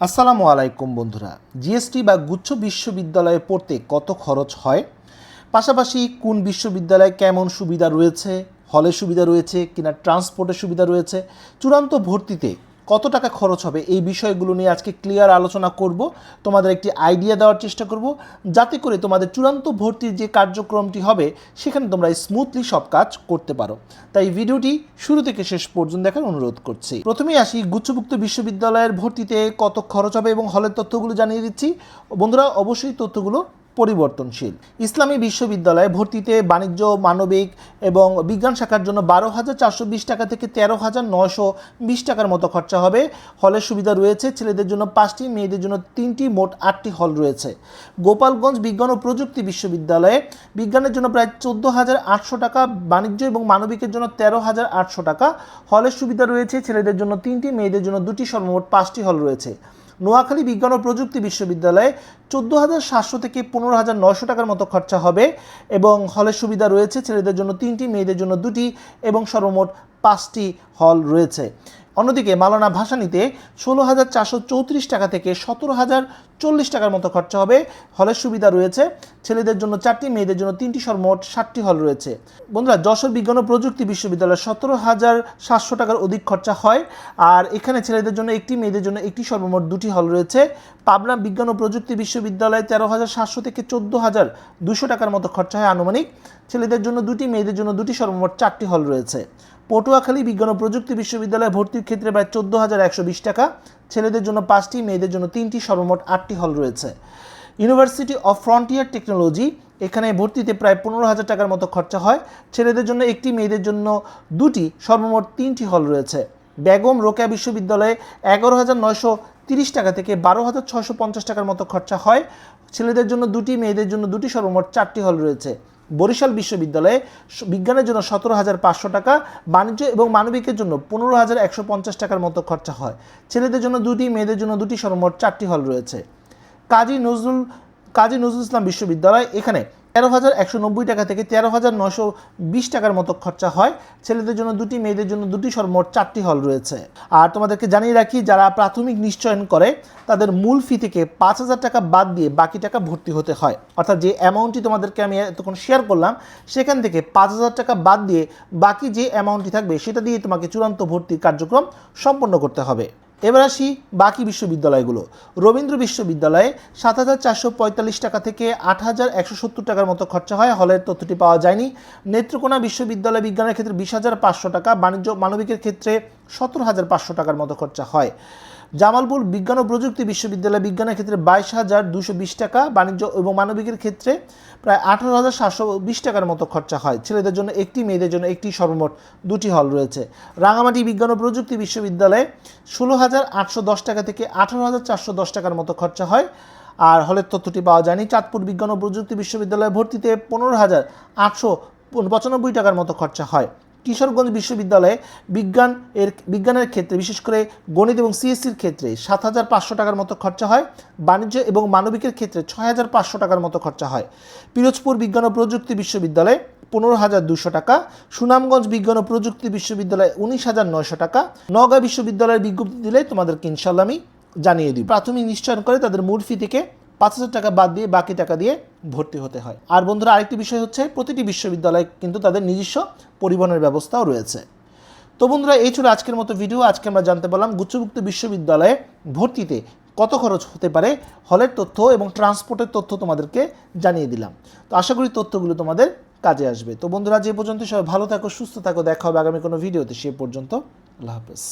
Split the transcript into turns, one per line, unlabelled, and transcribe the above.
আসসালামু আলাইকুম বন্ধুরা। জিএসটি বা গুচ্ছ বিশ্ববিদ্যালয়ে পড়তে কত খরচ হয়, পাশাপাশি কোন বিশ্ববিদ্যালয়ে কেমন সুবিধা রয়েছে, হলে সুবিধা রয়েছে কিনা, ট্রান্সপোর্টের সুবিধা রয়েছে, চূড়ান্ত ভর্তিতে কত টাকা খরচ হবে, এই বিষয়গুলো নিয়ে আজকে ক্লিয়ার আলোচনা করব। তোমাদের একটি আইডিয়া দেওয়ার চেষ্টা করব, যাতে করে তোমাদের চূড়ান্ত ভর্তির যে কার্যক্রমটি হবে সেখানে তোমরা স্মুথলি সব কাজ করতে পারো। তাই ভিডিওটি শুরু থেকে শেষ পর্যন্ত দেখার অনুরোধ করছি। প্রথমেই আসি গুচ্ছভুক্ত বিশ্ববিদ্যালয়ের ভর্তিতে কত খরচ হবে এবং হলের তথ্যগুলো জানিয়ে দিচ্ছি। বন্ধুরা, অবশ্যই তথ্যগুলো পরিবর্তনশীল। ইসলামী বিশ্ববিদ্যালয়ে ভর্তিতে বাণিজ্য, মানবিক এবং বিজ্ঞান শাখার জন্য 12,420 টাকা থেকে 13,920 টাকার মতো খরচা হবে। হলের সুবিধা রয়েছে ছেলেদের জন্য 5টি, মেয়েদের জন্য 3টি, মোট 8টি হল রয়েছে। গোপালগঞ্জ বিজ্ঞান ও প্রযুক্তি বিশ্ববিদ্যালয়ে বিজ্ঞানের জন্য প্রায় 14,800 টাকা, বাণিজ্য এবং মানবিকের জন্য 13,800 টাকা। হলের সুবিধা রয়েছে ছেলেদের জন্য 3টি, মেয়েদের জন্য 2টি, সর্বমোট 5টি হল রয়েছে। নোয়াখালী বিজ্ঞান ও প্রযুক্তি বিশ্ববিদ্যালয়ে 14,700 থেকে 15,900 টাকার মতো খরচা হবে এবং হলের সুবিধা রয়েছে ছেলেদের জন্য 3টি, মেয়েদের জন্য 2টি এবং সর্বমোট 5টি হল রয়েছে। অন্যদিকে মাওলানা ভাসানীতে 16,434 টাকা থেকে 17,040 টাকার মতো খরচা হবে। হলের সুবিধা রয়েছে ছেলেদের জন্য 4টি, মেয়েদের জন্য 3টি, সর্বমোট 7টি হল রয়েছে। বন্ধুরা, যশোর বিজ্ঞান ও প্রযুক্তি বিশ্ববিদ্যালয়ে 17,700 টাকার অধিক খরচা হয়, আর এখানে ছেলেদের জন্য 1টি, মেয়েদের জন্য 1টি, সর্বমোট 2টি হল রয়েছে। পাবনা বিজ্ঞান ও প্রযুক্তি বিশ্ববিদ্যালয়ে 13,700 থেকে 14,200 টাকার মতো খরচা হয় আনুমানিক। ছেলেদের জন্য 2টি, মেয়েদের জন্য 2টি, সর্বমোট 4টি হল রয়েছে। পটুয়াখালী বিজ্ঞান ও প্রযুক্তি বিশ্ববিদ্যালয়ে ভর্তির ক্ষেত্রে প্রায় 14,120 টাকা, ছেলেদের জন্য 5টি, মেয়েদের জন্য 3টি, সর্বমোট 8টি হল রয়েছে। ইউনিভার্সিটি অফ ফ্রন্টিয়ার টেকনোলজি, এখানে ভর্তিতে প্রায় 15,000 টাকার মতো খরচা হয়। ছেলেদের জন্য 1টি, মেয়েদের জন্য 2টি, সর্বমোট 3টি হল রয়েছে। বেগম রোকেয়া বিশ্ববিদ্যালয়ে 11,930 টাকা থেকে 12,650 টাকার মতো খরচা হয়। ছেলেদের জন্য 2টি, মেয়েদের জন্য 2টি, সর্বমোট 4টি হল রয়েছে। বরিশাল বিশ্ববিদ্যালয়ে বিজ্ঞানের জন্য 17,500 টাকা, বাণিজ্য এবং মানবিকের জন্য 15,150 টাকার মতো খরচা হয়। ছেলেদের জন্য 2টি, মেয়েদের জন্য 2টি, সর্বমোট 4টি হল রয়েছে। কাজী নজরুল ইসলাম বিশ্ববিদ্যালয়, এখানে 13,190 টাকা থেকে 13,920 টাকার মতো খরচা হয়। ছেলেদের জন্য 2টি, মেয়েদের জন্য 2টি, সর্বমোট 4টি হল রয়েছে। আর তোমাদেরকে জানিয়ে রাখি, যারা প্রাথমিক নিশ্চয়ন করে তাদের মূল ফি থেকে 5,000 টাকা বাদ দিয়ে বাকি টাকা ভর্তি হতে হয়। অর্থাৎ যে অ্যামাউন্টটি তোমাদেরকে আমি এতক্ষণ শেয়ার করলাম, সেখান থেকে 5,000 টাকা বাদ দিয়ে বাকি যে অ্যামাউন্টটি থাকবে সেটা দিয়ে তোমাকে চূড়ান্ত ভর্তির কার্যক্রম সম্পন্ন করতে হবে। এবার আসি বাকি বিশ্ববিদ্যালয়গুলো। রবীন্দ্র বিশ্ববিদ্যালয়ে 7,445 টাকা থেকে 8,170 টাকার মতো খরচা হয়, হলের তথ্যটি পাওয়া যায়নি। নেত্রকোনা বিশ্ববিদ্যালয় বিজ্ঞানের ক্ষেত্রে 20,500 টাকা, বাণিজ্য মানবিকের ক্ষেত্রে 17,500 টাকার মতো খরচা হয়। জামালপুর বিজ্ঞান ও প্রযুক্তি বিশ্ববিদ্যালয় বিজ্ঞানের ক্ষেত্রে 22,220 টাকা, বাণিজ্য এবং মানবিকের ক্ষেত্রে প্রায় 18,720 টাকার মতো খরচা হয়। ছেলেদের জন্য 1টি, মেয়েদের জন্য 1টি, সর্বমোট 2টি হল রয়েছে। রাঙামাটি বিজ্ঞান ও প্রযুক্তি বিশ্ববিদ্যালয়ে 16,810 টাকা থেকে 18,410 টাকার মতো খরচা হয়, আর হলের তথ্যটি পাওয়া যায়নি। চাঁদপুর বিজ্ঞান ও প্রযুক্তি বিশ্ববিদ্যালয়ে ভর্তিতে 15,895 টাকার মতো খরচা হয়। কিশোরগঞ্জ বিশ্ববিদ্যালয়ে বিজ্ঞানের ক্ষেত্রে, বিশেষ করে গণিত এবং সিএসসির ক্ষেত্রে 7,500 টাকার মতো খরচা হয়। বাণিজ্য এবং মানবিকের ক্ষেত্রে 6,500 টাকার মতো খরচা হয়। পিরোজপুর বিজ্ঞান ও প্রযুক্তি বিশ্ববিদ্যালয়ে 15,200 টাকা। সুনামগঞ্জ বিজ্ঞান ও প্রযুক্তি বিশ্ববিদ্যালয়ে 19,900 টাকা। নওগাঁ বিশ্ববিদ্যালয়ের বিজ্ঞপ্তি দিলে তোমাদেরকে ইনশাল্লাহ আমি জানিয়ে দিই। প্রাথমিক নিশ্চয়ন করে তাদের মূল ফি থেকে 5,000 টাকা বাদ দিয়ে বাকি টাকা দিয়ে ভর্তি হতে হয়। আর বন্ধুরা, আরেকটি বিষয় হচ্ছে, প্রতিটি বিশ্ববিদ্যালয়ে কিন্তু তাদের নিজস্ব পরিবহনের ব্যবস্থাও রয়েছে। তো বন্ধুরা, এই ছিল আজকের মতো ভিডিও। আজকে আমরা জানতে পারলাম গুচ্ছভুক্ত বিশ্ববিদ্যালয়ে ভর্তিতে কত খরচ হতে পারে, হলের তথ্য এবং ট্রান্সপোর্টের তথ্য তোমাদেরকে জানিয়ে দিলাম। তো আশা করি তথ্যগুলো তোমাদের কাজে আসবে। তো বন্ধুরা, যে পর্যন্ত সবাই ভালো থাকো, সুস্থ থাকো, দেখা হবে আগামী কোনো ভিডিওতে। সে পর্যন্ত আল্লাহ হাফেজ।